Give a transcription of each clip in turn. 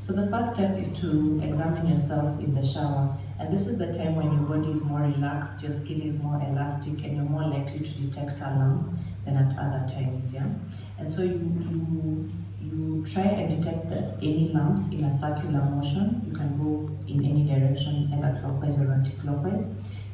So the first step is to examine yourself in the shower. And this is the time when your body is more relaxed, your skin is more elastic, and you're more likely to detect a lump than at other times, yeah? And so you try and detect any lumps in a circular motion. You can go in any direction, either clockwise or anti-clockwise.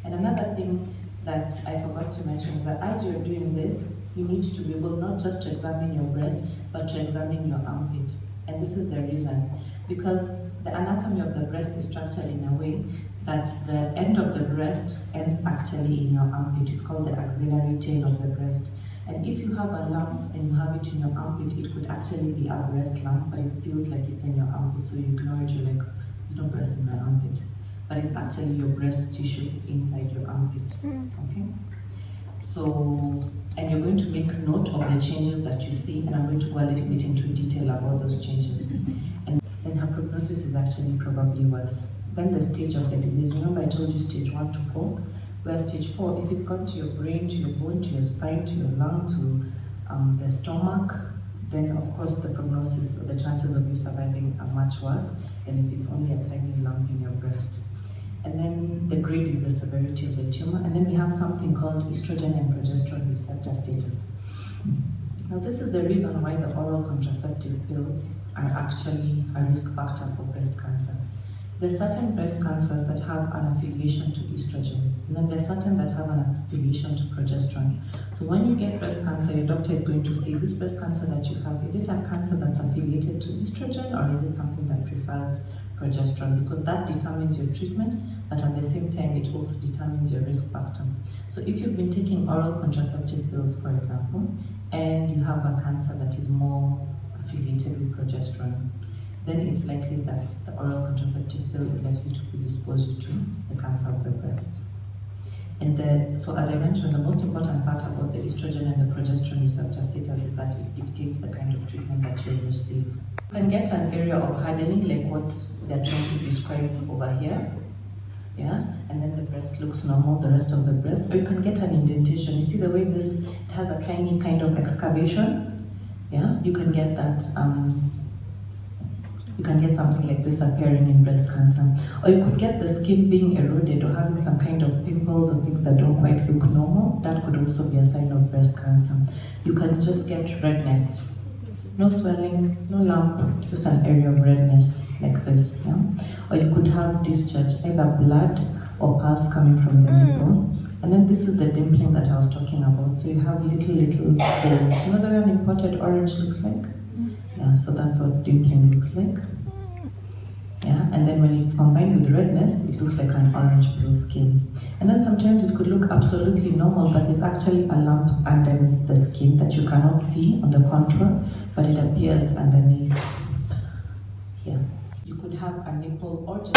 And another thing that I forgot to mention is that as you're doing this, you need to be able not just to examine your breast, but to examine your armpit. And this is the reason, because the anatomy of the breast is structured in a way that the end of the breast ends actually in your armpit. It's called the axillary tail of the breast. And if you have a lump and you have it in your armpit, it could actually be a breast lump, but it feels like it's in your armpit, so you ignore it, you're like, there's no breast in my armpit. But it's actually your breast tissue inside your armpit, okay? So, and you're going to make note of the changes that you see, and I'm going to go a little bit into detail about those changes. And then her prognosis is actually probably worse. Then the stage of the disease, remember I told you stage 1 to 4? Where stage 4, if it's gone to your brain, to your bone, to your spine, to your lung, to the stomach, then of course the prognosis, the chances of you surviving are much worse than if it's only a tiny lump in your breast. And then the grade is the severity of the tumor. And then we have something called estrogen and progesterone receptor status. Now this is the reason why the oral contraceptive pills are actually a risk factor for breast cancer. There are certain breast cancers that have an affiliation to estrogen, and then there are certain that have an affiliation to progesterone. So when you get breast cancer, your doctor is going to see this breast cancer that you have, is it a cancer that's affiliated to estrogen, or is it something that prefers progesterone? Because that determines your treatment, but at the same time, it also determines your risk factor. So if you've been taking oral contraceptive pills, for example, and you have a cancer that is more affiliated with progesterone, then it's likely that the oral contraceptive pill is likely to predispose you to the cancer of the breast. And so as I mentioned, the most important part about the estrogen and the progesterone receptor status is that it dictates the kind of treatment that you'll receive. You can get an area of hardening like what they're trying to describe over here, yeah, and then the breast looks normal, the rest of the breast, or you can get an indentation. You see the way this, it has a tiny kind of excavation, yeah, you can get that, you can get something like this appearing in breast cancer. Or you could get the skin being eroded or having some kind of pimples or things that don't quite look normal. That could also be a sign of breast cancer. You can just get redness. No swelling, no lump, just an area of redness like this. Yeah? Or you could have discharge, either blood or pus coming from the nipple. And then this is the dimpling that I was talking about. So you have little holes. You know the way an imported orange looks like? Yeah, so that's what dimpling looks like. Yeah, and then when it's combined with redness, it looks like an orange peel skin. And then sometimes it could look absolutely normal, but there's actually a lump underneath the skin that you cannot see on the contour, but it appears underneath here. You could have a nipple or just...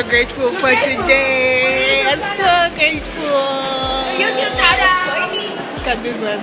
Grateful for today. I'm so grateful. YouTube channel. Look at this one.